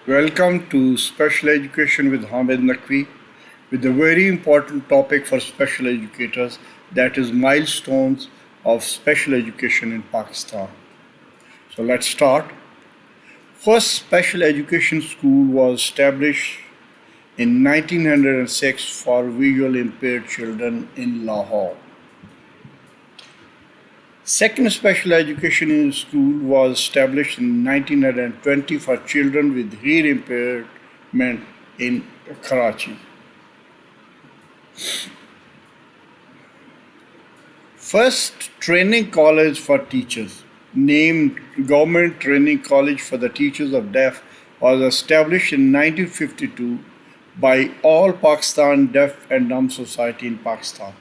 Welcome to Special Education with Hamid Naqvi with a very important topic for special educators, that is milestones of special education in Pakistan. So let's start. First special education school was established in 1906 for visually impaired children in Lahore. Second special education school was established in 1920 for children with hearing impairment in Karachi. First training college for teachers, named Government Training College for the Teachers of Deaf, was established in 1952 by All Pakistan Deaf and Dumb Society in Pakistan.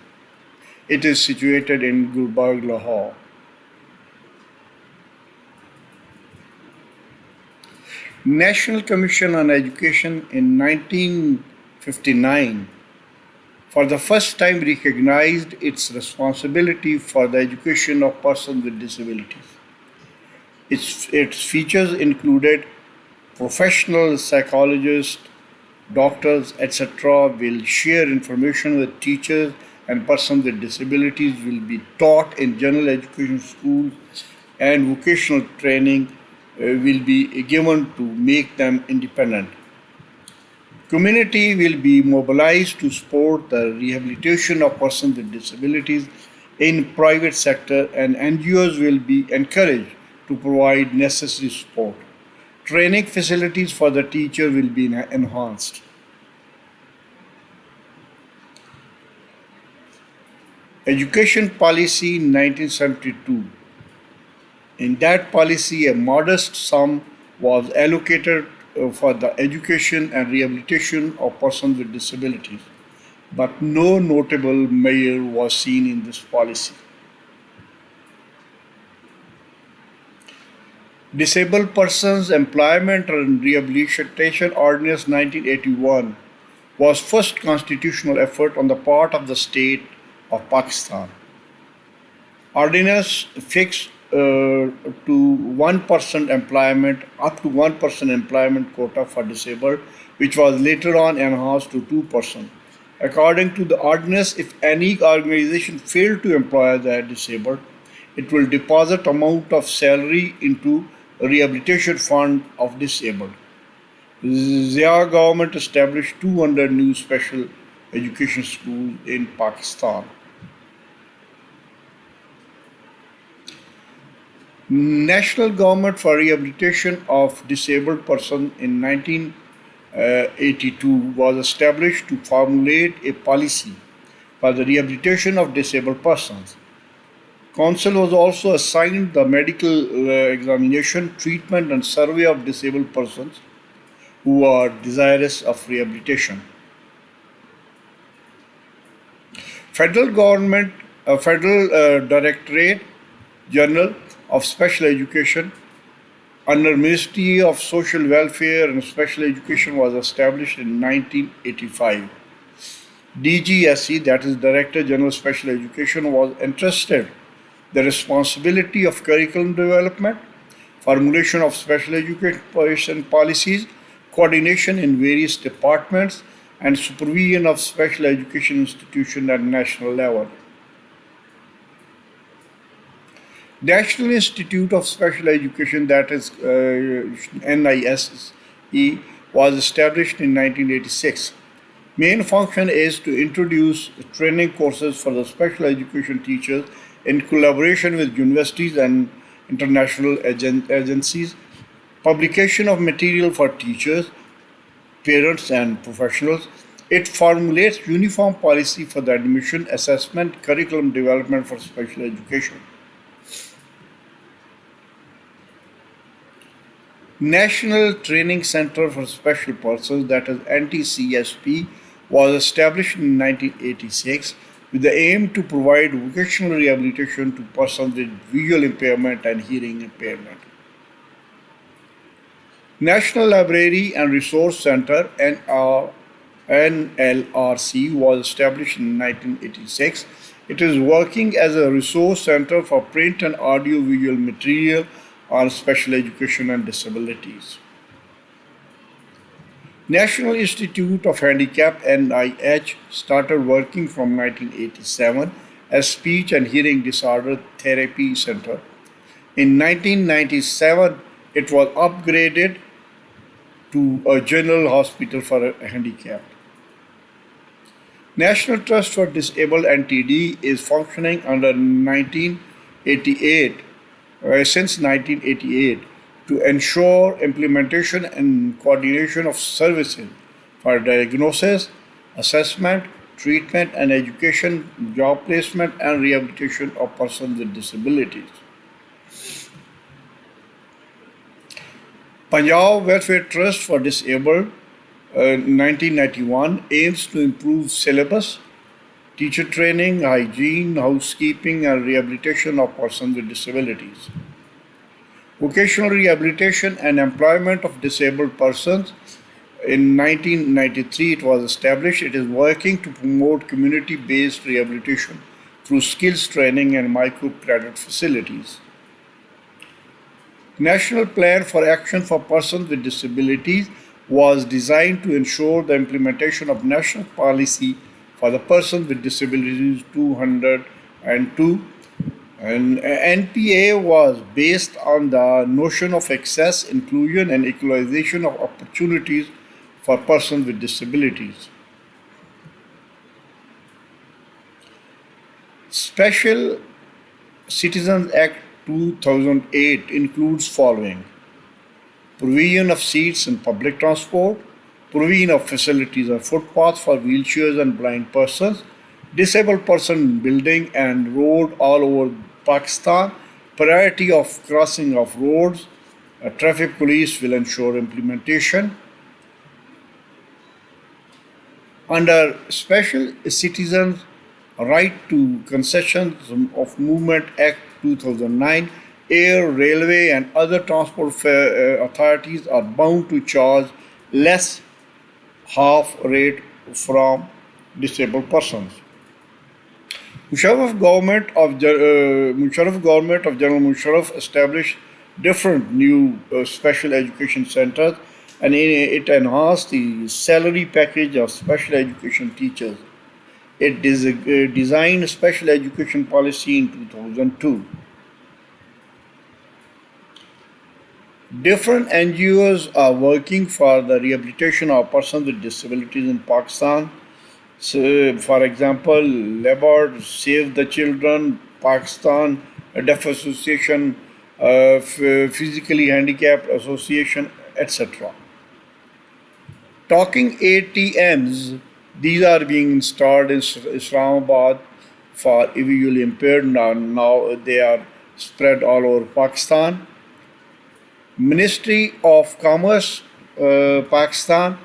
It is situated in Gulbarg, Lahore. National Commission on Education in 1959 for the first time recognized its responsibility for the education of persons with disabilities. Its features included professional psychologists, doctors, etc. will share information with teachers, and persons with disabilities will be taught in general education schools, and vocational training will be given to make them independent. Community will be mobilized to support the rehabilitation of persons with disabilities in private sector, and NGOs will be encouraged to provide necessary support. Training facilities for the teacher will be enhanced. Education policy in 1972. In that policy, a modest sum was allocated for the education and rehabilitation of persons with disabilities, but no notable measure was seen in this policy. Disabled Persons Employment and Rehabilitation Ordinance 1981 was first constitutional effort on the part of the state of Pakistan. Ordinance fixed to 1% employment, up to 1% employment quota for disabled, which was later on enhanced to 2%. According to the ordinance, if any organization failed to employ the disabled, it will deposit amount of salary into a rehabilitation fund of disabled. Zia government established 200 new special education schools in Pakistan. National Government for Rehabilitation of Disabled Persons in 1982 was established to formulate a policy for the rehabilitation of disabled persons. Council was also assigned the medical examination, treatment, and survey of disabled persons who are desirous of rehabilitation. Federal Government, Federal Directorate General of Special Education under Ministry of Social Welfare and Special Education was established in 1985. DGSE, that is Director General Special Education, was entrusted the responsibility of curriculum development, formulation of special education policies, coordination in various departments, and supervision of special education institutions at national level. National Institute of Special Education, that is NISE, was established in 1986. Main function is to introduce training courses for the special education teachers in collaboration with universities and international agencies, publication of material for teachers, parents, and professionals. It formulates uniform policy for the admission, assessment, curriculum development for special education. National Training Center for Special Persons, that is NTCSP, was established in 1986 with the aim to provide vocational rehabilitation to persons with visual impairment and hearing impairment. National Library and Resource Center NLRC was established in 1986. It is working as a resource center for print and audio-visual material on special education and disabilities. National Institute of Handicap (NIH) started working from 1987 as Speech and Hearing Disorder Therapy Center. In 1997, it was upgraded to a general hospital for handicapped. National Trust for Disabled (NTD) is functioning under 1988 since 1988 to ensure implementation and coordination of services for diagnosis, assessment, treatment and education, job placement and rehabilitation of persons with disabilities. Punjab Welfare Trust for Disabled 1991 aims to improve syllabus, teacher training, hygiene, housekeeping and rehabilitation of persons with disabilities. Vocational rehabilitation and employment of disabled persons. In 1993, it was established. It is working to promote community-based rehabilitation through skills training and microcredit facilities. National Plan for Action for Persons with Disabilities was designed to ensure the implementation of national policy for the persons with disabilities 202, and NPA was based on the notion of access, inclusion and equalization of opportunities for persons with disabilities. Special Citizens Act 2008 includes following: provision of seats in public transport, provision of facilities and footpaths for wheelchairs and blind persons, disabled person building and road all over Pakistan, priority of crossing of roads, traffic police will ensure implementation. Under Special Citizens Right to Concessions of Movement Act 2009, air, railway and other transport authorities are bound to charge less half rate from disabled persons. Musharraf government of General Musharraf established different new special education centers, and it enhanced the salary package of special education teachers. It designed special education policy in 2002. Different NGOs are working for the rehabilitation of persons with disabilities in Pakistan. So, for example, Labor, Save the Children, Pakistan, Deaf Association, Physically Handicapped Association, etc. Talking ATMs, these are being installed in Islamabad for visually impaired. Now they are spread all over Pakistan. Ministry of Commerce, Pakistan,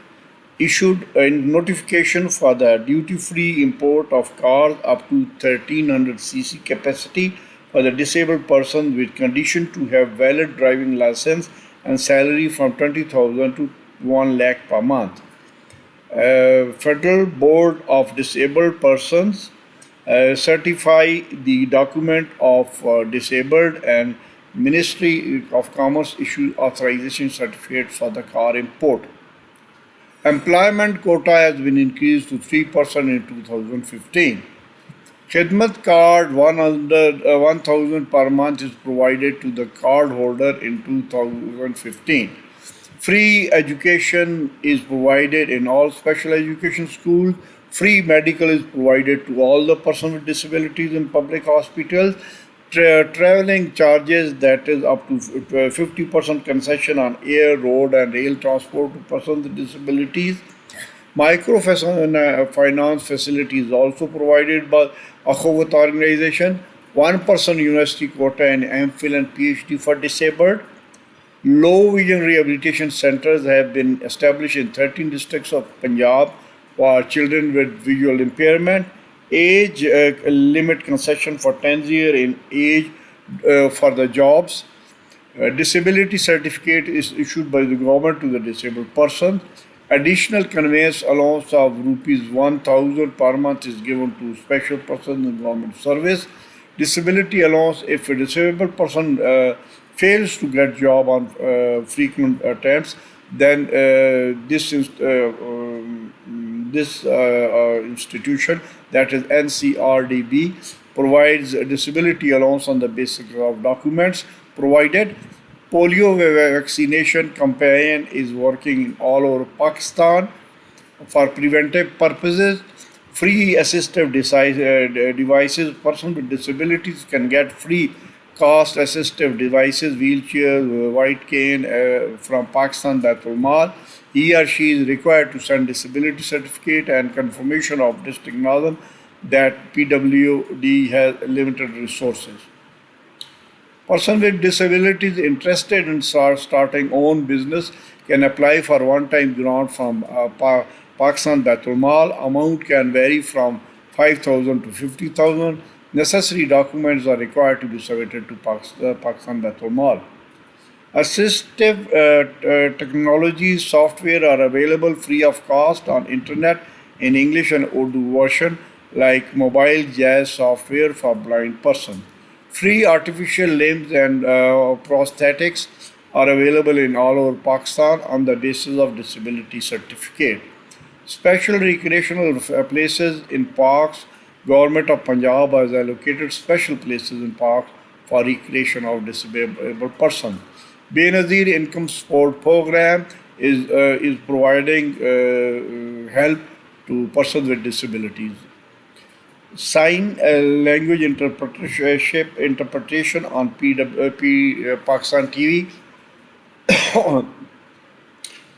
issued a notification for the duty-free import of cars up to 1300 cc capacity for the disabled person with condition to have valid driving license and salary from 20,000 to 1 lakh per month. Federal Board of Disabled Persons certify the document of disabled, and Ministry of Commerce issue authorization certificate for the car import. Employment quota has been increased to 3% in 2015. Khidmat card 1,000 per month is provided to the card holder in 2015. Free education is provided in all special education schools. Free medical is provided to all the persons with disabilities in public hospitals. Traveling charges, that is up to 50% concession on air, road and rail transport to persons with disabilities. Microfinance facility is also provided by Akhawat organization. 1% university quota and MPhil and PhD for disabled. Low vision rehabilitation centers have been established in 13 districts of Punjab for children with visual impairment. Age limit concession for 10 years in age for the jobs. Disability certificate is issued by the government to the disabled person. Additional conveyance allowance of rupees 1,000 per month is given to special persons in government service. Disability allowance if a disabled person fails to get job on frequent attempts, then this institution, that is NCRDB, provides a disability allowance on the basis of documents provided. Polio vaccination campaign is working in all over Pakistan for preventive purposes. Free assistive devices. Persons with disabilities can get free cost assistive devices, wheelchairs, white cane from Pakistan Baitul Mal. He or she is required to send disability certificate and confirmation of district Northern that PWD has limited resources. Person with disabilities interested in starting own business can apply for one-time grant from Pakistan Baitul Mal. Amount can vary from 5,000 to 50,000. Necessary documents are required to be submitted to Pakistan Baitul Mal. Assistive technology software are available free of cost on internet in English and Urdu version, like mobile jazz software for blind person. Free artificial limbs and prosthetics are available in all over Pakistan on the basis of disability certificate. Special recreational places in parks. Government of Punjab has allocated special places in parks for recreation of disabled person. Benazir Income Support Program is providing help to persons with disabilities. Sign language interpretation on Pakistan TV.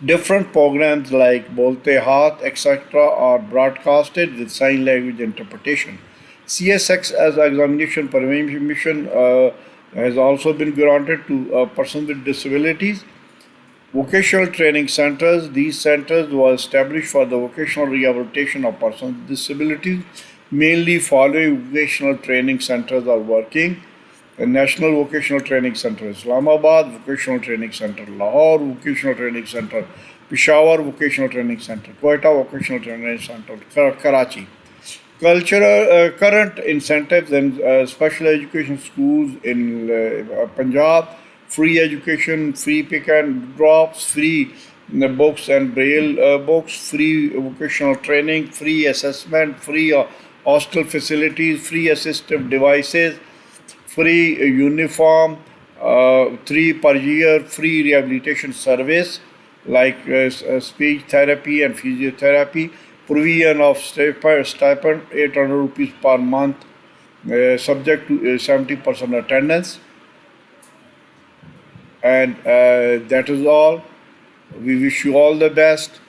Different programs like Bolte Haath, etc., are broadcasted with sign language interpretation. CSX as examination permission has also been granted to persons with disabilities. Vocational training centers. These centers were established for the vocational rehabilitation of persons with disabilities. Mainly following vocational training centers are working: the National Vocational Training Center Islamabad, Vocational Training Center Lahore, Vocational Training Center Peshawar, Vocational Training Center Quetta, Vocational Training Center Karachi. Cultural current incentives and special education schools in Punjab: free education, free pick and drops, free books and braille books, free vocational training, free assessment, free hostel facilities, free assistive devices, free uniform, 3 per year, free rehabilitation service like speech therapy and physiotherapy, provision of stipend 800 rupees per month, subject to 70% attendance. And that is all. We wish you all the best.